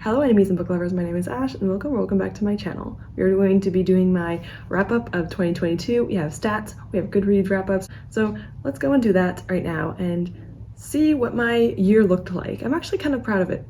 Hello enemies and book lovers, my name is Ash and welcome back to my channel. We are going to be doing my wrap-up of 2022. We have stats, we have Goodreads wrap-ups, so let's go and do that right now and see what my year looked like. I'm actually kind of proud of it,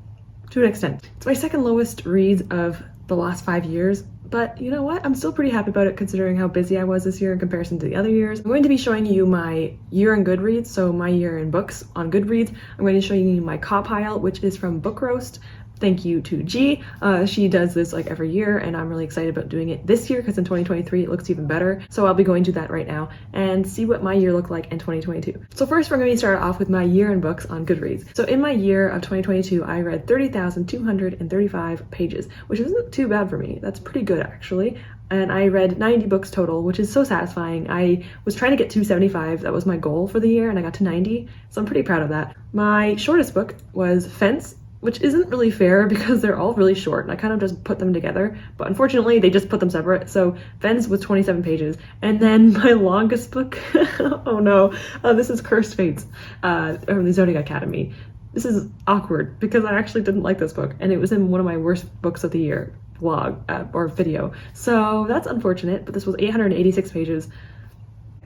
to an extent. It's my second lowest reads of the last 5 years, but you know what? I'm still pretty happy about it considering how busy I was this year in comparison to the other years. I'm going to be showing you my year in Goodreads, so my year in books on Goodreads. I'm going to show you my CAWPILE, which is from Book Roast. Thank you to G. She does this like every year and I'm really excited about doing it this year because in 2023 it looks even better. So I'll be going to that right now and see what my year looked like in 2022. So first we're going to start off with my year in books on Goodreads. So in my year of 2022 I read 30,235 pages, which isn't too bad for me. That's pretty good actually. And I read 90 books total, which is so satisfying. I was trying to get to 75, that was my goal for the year, and I got to 90, so I'm pretty proud of that. My shortest book was Fence, which isn't really fair because they're all really short and I kind of just put them together, but unfortunately they just put them separate. So Fence was 27 pages. And then my longest book, oh no, this is Cursed Fates from the Zodiac Academy. This is awkward because I actually didn't like this book and it was in one of my worst books of the year vlog or video. So that's unfortunate, but this was 886 pages.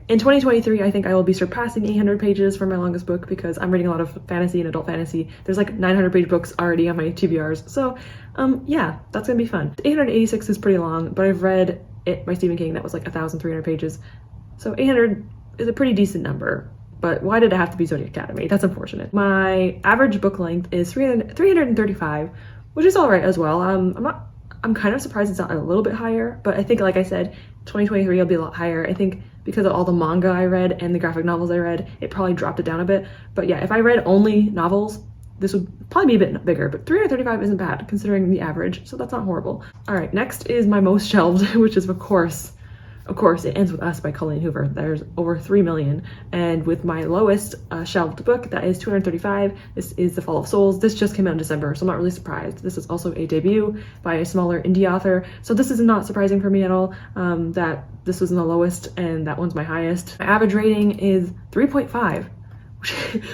In 2023, I think I will be surpassing 800 pages for my longest book because I'm reading a lot of fantasy and adult fantasy. There's like 900 page books already on my TBRs. So yeah, that's gonna be fun. 886 is pretty long, but I've read It by Stephen King that was like 1,300 pages. So 800 is a pretty decent number, but why did it have to be Zodiac Academy? That's unfortunate. My average book length is 335, which is all right as well. I'm kind of surprised it's not a little bit higher, but I think, like I said, 2023 will be a lot higher. I think because of all the manga I read and the graphic novels I read, it probably dropped it down a bit. But yeah, if I read only novels, this would probably be a bit bigger, but 335 isn't bad considering the average, so that's not horrible. All right, next is my most shelved, which is of course, It Ends With Us by Colleen Hoover. There's over 3 million. And with my lowest shelved book, that is 235. This is The Fall of Souls. This just came out in December, so I'm not really surprised. This is also a debut by a smaller indie author. So this is not surprising for me at all that this was in the lowest and that one's my highest. My average rating is 3.5,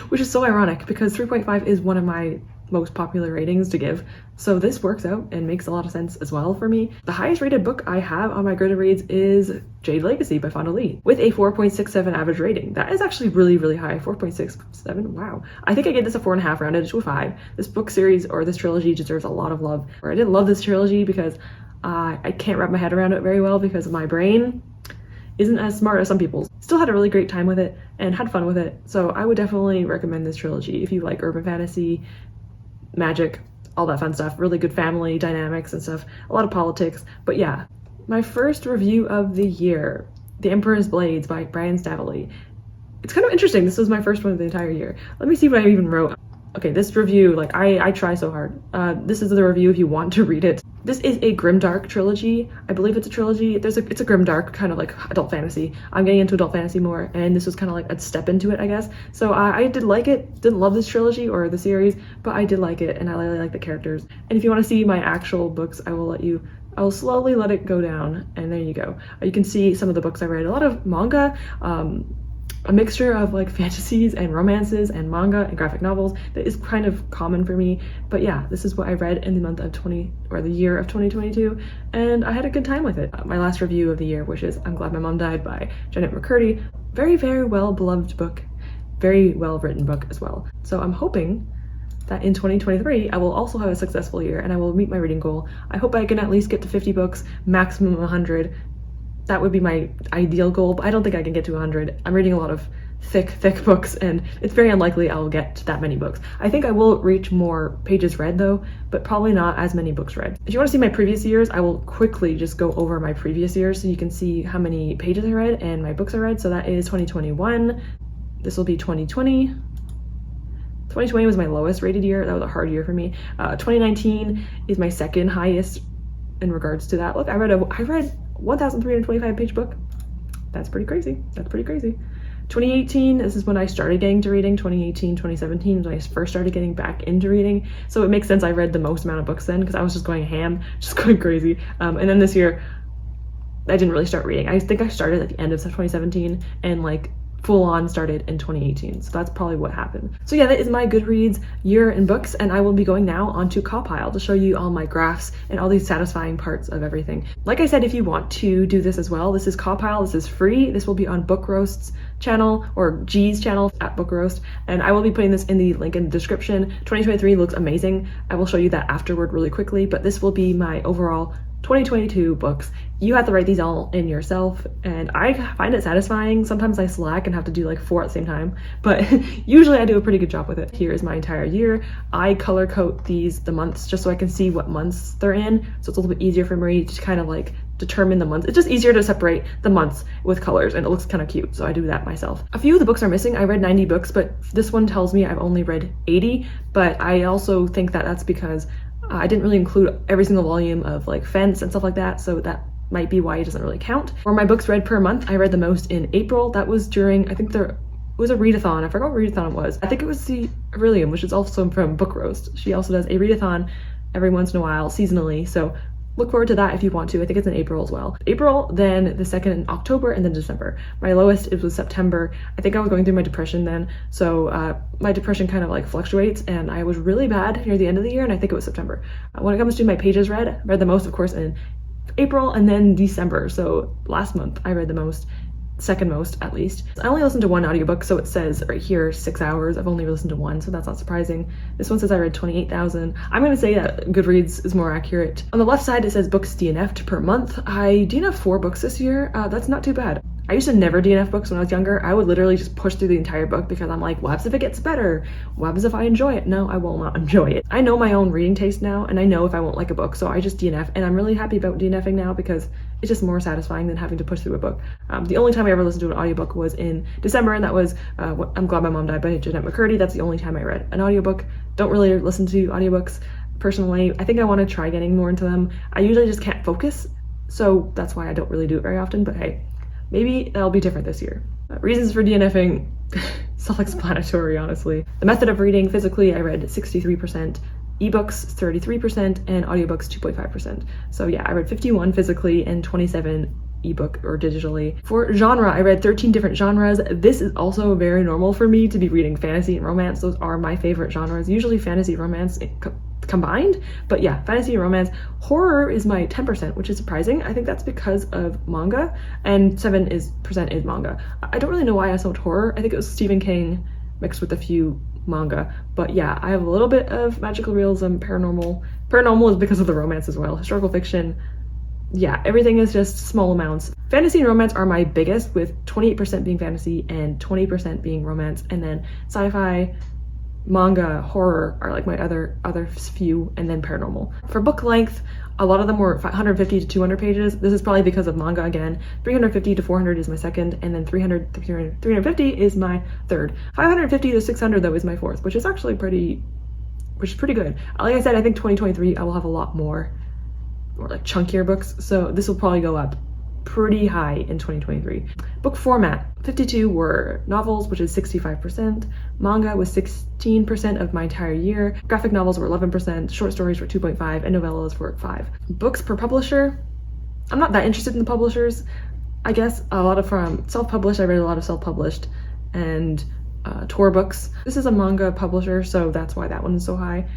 which is so ironic because 3.5 is one of my most popular ratings to give. So this works out and makes a lot of sense as well for me. The highest rated book I have on my Goodreads is Jade Legacy by Fonda Lee with a 4.67 average rating. That is actually really, really high. 4.67, wow. I think I gave this a 4.5 rounded to a 5. This book series or this trilogy deserves a lot of love. I didn't love this trilogy because I can't wrap my head around it very well because my brain isn't as smart as some people's. Still had a really great time with it and had fun with it. So I would definitely recommend this trilogy if you like urban fantasy, magic, all that fun stuff, really good family dynamics and stuff, a lot of politics. But yeah, my first review of the year, The Emperor's Blades by Brian Staveley. It's kind of interesting. This was my first one of the entire year. Let me see what I even wrote. Okay, this review, like I try so hard. This is the review if you want to read it. This is a grimdark trilogy. I believe it's a trilogy. It's a grimdark kind of like adult fantasy. I'm getting into adult fantasy more and this was kind of like a step into it, I guess. So I did like it. Didn't love this trilogy or the series, but I did like it and I really like the characters. And if you want to see my actual books, I will slowly let it go down and there you go. You can see some of the books I read. A lot of manga, a mixture of like fantasies and romances and manga and graphic novels that is kind of common for me. But yeah, this is what I read in the month of the year of 2022 and I had a good time with it. My last review of the year, which is I'm Glad My Mom Died by Janet McCurdy. Very, very well beloved book, very well written book as well. So I'm hoping that in 2023 I will also have a successful year and I will meet my reading goal. I hope I can at least get to 50 books, maximum 100. That would be my ideal goal, but I don't think I can get to 100. I'm reading a lot of thick books and it's very unlikely I'll get to that many books. I think I will reach more pages read though, but probably not as many books read. If you want to see my previous years, I will quickly just go over my previous years so you can see how many pages I read and my books I read. So that is 2021. This will be 2020. 2020 was my lowest rated year. That was a hard year for me. 2019 is my second highest in regards to that. Look, I read 1,325 page book. That's pretty crazy. That's pretty crazy. 2018, this is when I started getting to reading. 2018, 2017 is when I first started getting back into reading. So it makes sense I read the most amount of books then because I was just going ham, just going crazy. And then this year, I didn't really start reading. I think I started at the end of 2017 and like full on started in 2018. So that's probably what happened. So yeah, that is my Goodreads year in books, and I will be going now onto CAWPILE to show you all my graphs and all these satisfying parts of everything. Like I said, if you want to do this as well, this is CAWPILE, this is free. This will be on Book Roast's channel, or G's channel at Book Roast, and I will be putting this in the link in the description. 2023 looks amazing. I will show you that afterward really quickly, but this will be my overall 2022 books. You have to write these all in yourself, and I find it satisfying. Sometimes I slack and have to do like 4 at the same time, but usually I do a pretty good job with it. Here is my entire year. I color code the months just so I can see what months they're in, so it's a little bit easier for me to kind of like determine the months. It's just easier to separate the months with colors, and it looks kind of cute, so I do that myself. A few of the books are missing. I read 90 books, but this one tells me I've only read 80, but I also think that that's because I didn't really include every single volume of like Fence and stuff like that, so that might be why it doesn't really count. For my books read per month, I read the most in April. That was during, I think there was a readathon. I forgot what readathon it was. I think it was the Aurelium, which is also from Book Roast. She also does a readathon every once in a while, seasonally, so look forward to that if you want to. I think it's in April as well. April, then the second in October, and then December. My lowest, it was September. I think I was going through my depression then, so my depression kind of like fluctuates, and I was really bad near the end of the year, and I think it was September. When it comes to my pages read the most, of course, in April and then December. So last month I read the most, second most at least. I only listened to 1 audiobook, so it says right here 6 hours. I've only listened to 1, so that's not surprising. This one says I read 28,000. I'm gonna say that Goodreads is more accurate. On the left side it says books DNF'd per month. I DNF'd 4 books this year. That's not too bad. I used to never DNF books when I was younger. I would literally just push through the entire book because I'm like, what happens if it gets better? What happens if I enjoy it? No, I will not enjoy it. I know my own reading taste now, and I know if I won't like a book, so I just DNF, and I'm really happy about DNFing now because it's just more satisfying than having to push through a book. The only time I ever listened to an audiobook was in December, and that was I'm Glad My Mom Died by Jeanette McCurdy. That's the only time I read an audiobook. Don't really listen to audiobooks personally. I think I want to try getting more into them. I usually just can't focus, so that's why I don't really do it very often, but hey, maybe that'll be different this year. Reasons for DNFing, self-explanatory, honestly. The method of reading, physically, I read 63%, ebooks 33%, and audiobooks 2.5%. So yeah, I read 51 physically and 27 ebook or digitally. For genre, I read 13 different genres. This is also very normal for me to be reading fantasy and romance. Those are my favorite genres, usually fantasy, romance combined, but yeah, fantasy, romance. Horror is my 10%, which is surprising. I think that's because of manga, and 7% is manga. I don't really know why I so much horror. I think it was Stephen King mixed with a few manga, but yeah, I have a little bit of magical realism, paranormal is because of the romance as well, historical fiction. Yeah, everything is just small amounts. Fantasy and romance are my biggest, with 28% being fantasy and 20% being romance, and then sci-fi, manga, horror are like my other few, and then paranormal. For book length, a lot of them were 150 to 200 pages. This is probably because of manga again. 350 to 400 is my second, and then 350 is my third. 550 to 600 though is my fourth, which is actually pretty good. Like I said, I think 2023 I will have a lot more like chunkier books, so this will probably go up pretty high in 2023. Book format, 52 were novels, which is 65%, manga was 16% of my entire year, graphic novels were 11%, short stories were 2.5%, and novellas were 5%. Books per publisher, I'm not that interested in the publishers. I guess a lot of from self-published, I read a lot of self-published, and Tor books. This is a manga publisher, so that's why that one is so high.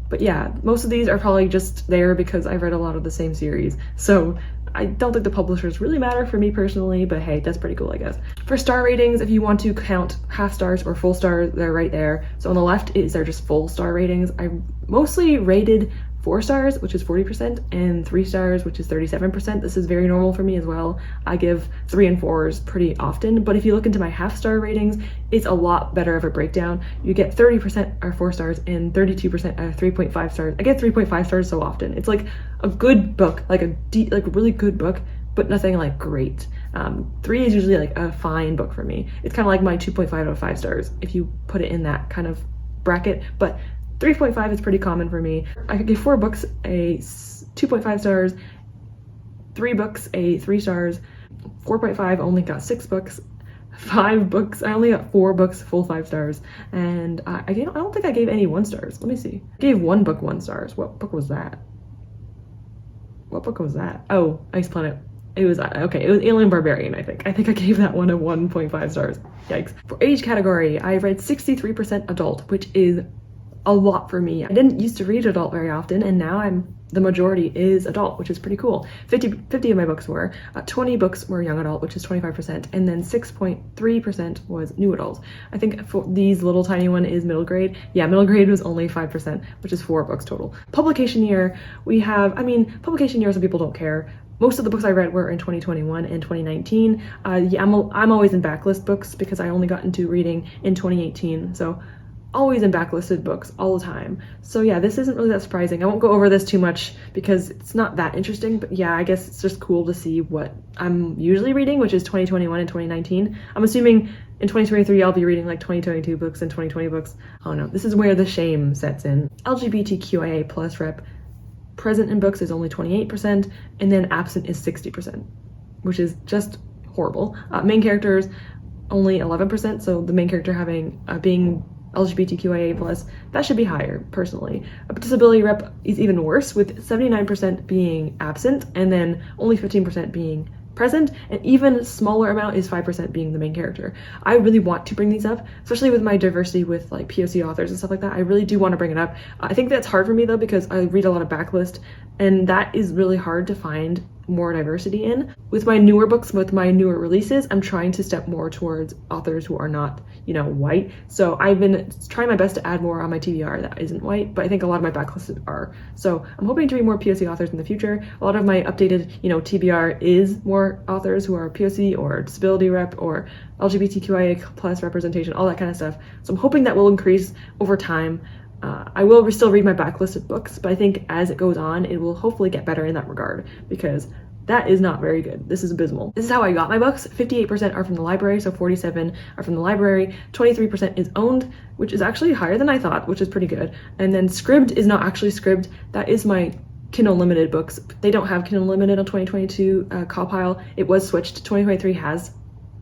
But yeah, most of these are probably just there because I read a lot of the same series. So I don't think the publishers really matter for me personally, but hey, that's pretty cool, I guess. For star ratings, if you want to count half stars or full stars, they're right there. So on the left they're just full star ratings. I mostly rated 4 stars, which is 40%, and 3 stars, which is 37%. This is very normal for me as well. I give 3 and 4s pretty often, but if you look into my half star ratings, it's a lot better of a breakdown. You get 30% are 4 stars and 32% are 3.5 stars. I get 3.5 stars so often. It's like a good book, like a really good book, but nothing like great. 3 is usually like a fine book for me. It's kind of like my 2.5 out of 5 stars if you put it in that kind of bracket, but 3.5 is pretty common for me. I could give 4 books a 2.5 stars, 3 books a 3 stars, 4.5 only got 6 books, 5 books, I only got 4 books full 5 stars, and I don't think I gave any 1 stars. Let me see. I gave 1 book 1 stars. What book was that? What book was that? Oh, Ice Planet. It was, okay, it was Alien Barbarian, I think. I think I gave that one a 1.5 stars. Yikes. For age category, I read 63% adult, which is a lot for me. I didn't used to read adult very often, and now the majority is adult, which is pretty cool. 50 of my books were. 20 books were young adult, which is 25%, and then 6.3% was new adult. I think for these little tiny one is middle grade. Yeah, middle grade was only 5%, which is 4 books total. Publication year, we have, publication year, some people don't care. Most of the books I read were in 2021 and 2019. Yeah, I'm always in backlist books because I only got into reading in 2018, so always in backlisted books all the time. So yeah, this isn't really that surprising. I won't go over this too much because it's not that interesting, but yeah, I guess it's just cool to see what I'm usually reading, which is 2021 and 2019. I'm assuming in 2023 I'll be reading like 2022 books and 2020 books. Oh no, this is where the shame sets in. LGBTQIA plus rep present in books is only 28%, and then absent is 60%, which is just horrible. Main characters only 11%, so the main character having being LGBTQIA plus, that should be higher, personally. A disability rep is even worse, with 79% being absent and then only 15% being present, and even smaller amount is 5% being the main character. I really want to bring these up, especially with my diversity with like POC authors and stuff like that. I really do want to bring it up. I think that's hard for me though, because I read a lot of backlist, and that is really hard to find more diversity in. With my newer books, with my newer releases, I'm trying to step more towards authors who are not, white. So I've been trying my best to add more on my TBR that isn't white, but I think a lot of my backlists are. So I'm hoping to read more POC authors in the future. A lot of my updated, TBR is more authors who are POC or disability rep or LGBTQIA plus representation, all that kind of stuff. So I'm hoping that will increase over time. I will still read my backlisted books, but I think as it goes on, it will hopefully get better in that regard, because that is not very good. This is abysmal. This is how I got my books. 58% are from the library, so 47 are from the library. 23% is owned, which is actually higher than I thought, which is pretty good. And then Scribd is not actually Scribd. That is my Kindle Unlimited books. They don't have Kindle Unlimited on 2022 CAWPILE. It was switched. 2023 has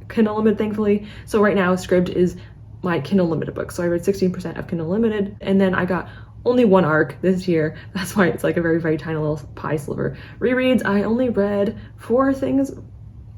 Kindle Unlimited, thankfully. So right now, Scribd is my Kindle Unlimited books. So I read 16% of Kindle Unlimited, and then I got only one arc this year. That's why it's like a very, very tiny little pie sliver. Rereads, I only read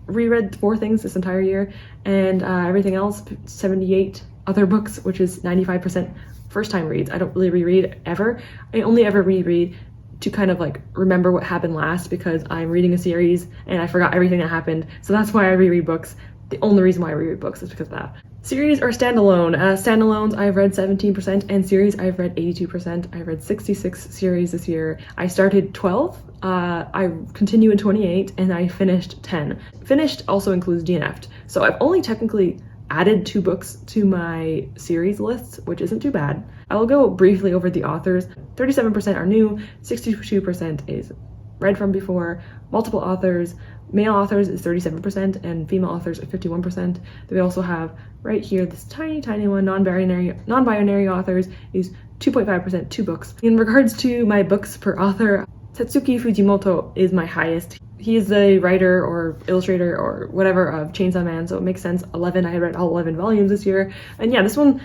reread 4 things this entire year, and everything else, 78 other books, which is 95% first time reads. I don't really reread ever. I only ever reread to kind of like remember what happened last, because I'm reading a series and I forgot everything that happened. So that's why I reread books. The only reason why I reread books is because of that. Series or standalone. Standalones, I've read 17%, and series, I've read 82%. I read 66 series this year. I started 12, I continue in 28, and I finished 10. Finished also includes DNF'd. So I've only technically added 2 books to my series list, which isn't too bad. I will go briefly over the authors. 37% are new, 62% is read from before, multiple authors. Male authors is 37% and female authors are 51%. Then we also have right here this tiny, tiny one, non-binary authors is 2.5%, 2 books. In regards to my books per author, Satsuki Fujimoto is my highest. He is the writer or illustrator or whatever of Chainsaw Man, so it makes sense. 11, I had read all 11 volumes this year. And yeah, this one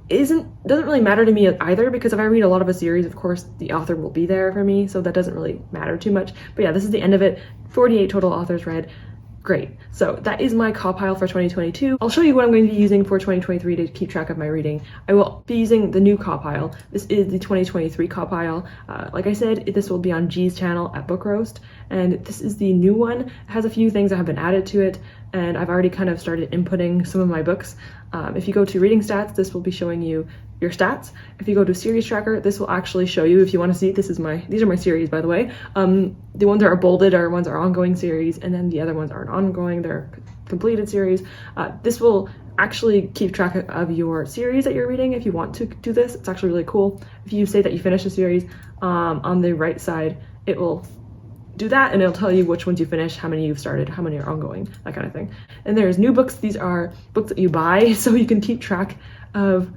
doesn't really matter to me either, because if I read a lot of a series, of course the author will be there for me, so that doesn't really matter too much. But yeah, this is the end of it. 48 total authors read. Great. So that is my CAWPILE for 2022. I'll show you what I'm going to be using for 2023 to keep track of my reading. I will be using the new CAWPILE. This is the 2023 CAWPILE. Like I said, this will be on G's channel at Book Roast, and this is the new one. It has a few things that have been added to it, and I've already kind of started inputting some of my books. If you go to reading stats, this will be showing you your stats. If you go to series tracker, this will actually show you, if you want to see, these are my series, by the way. The ones that are bolded are ones that are ongoing series, and then the other ones aren't ongoing, they're completed series. This will actually keep track of your series that you're reading. If you want to do this, it's actually really cool. If you say that you finished a series, on the right side, it will do that, and it'll tell you which ones you finished, how many you've started, how many are ongoing, that kind of thing. And there's new books. These are books that you buy, so you can keep track of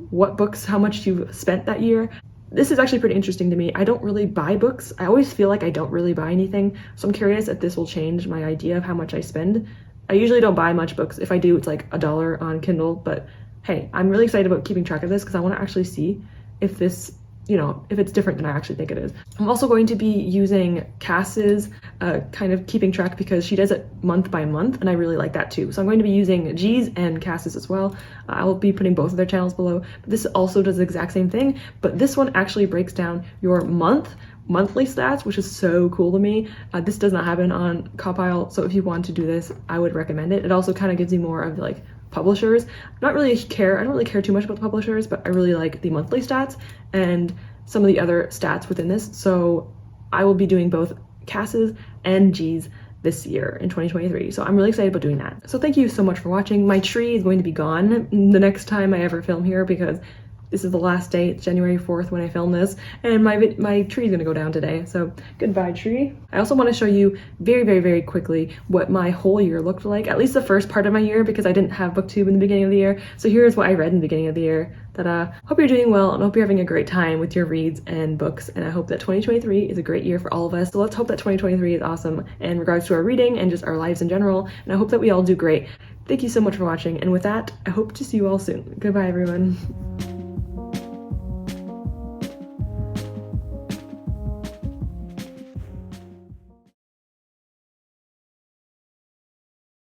what books, how much you've spent that year. This is actually pretty interesting to me. I don't really buy books. I always feel like I don't really buy anything, so I'm curious if this will change my idea of how much I spend. I usually don't buy much books. If I do, it's like $1 on Kindle, but hey, I'm really excited about keeping track of this because I want to actually see if this you know, if it's different than I actually think it is. I'm also going to be using Cass's kind of keeping track because she does it month by month, and I really like that too. So I'm going to be using G's and Cass's as well. I will be putting both of their channels below. This also does the exact same thing, but this one actually breaks down your monthly stats, which is so cool to me. This does not happen on CAWPILE, so if you want to do this, I would recommend it. It also kind of gives you more of like publishers. I don't really care too much about the publishers, but I really like the monthly stats and some of the other stats within this. So I will be doing both Cass's and G's this year in 2023. So I'm really excited about doing that. So thank you so much for watching. My tree is going to be gone the next time I ever film here because this is the last day. It's January 4th when I film this, and my tree is gonna go down today. So goodbye, tree. I also want to show you very quickly what my whole year looked like, at least the first part of my year, because I didn't have booktube in the beginning of the year. So here's what I read in the beginning of the year. Hope you're doing well, and hope you're having a great time with your reads and books, and I hope that 2023 is a great year for all of us. So let's hope that 2023 is awesome in regards to our reading and just our lives in general, and I hope that we all do great. Thank you so much for watching, and with that, I hope to see you all soon. Goodbye, everyone.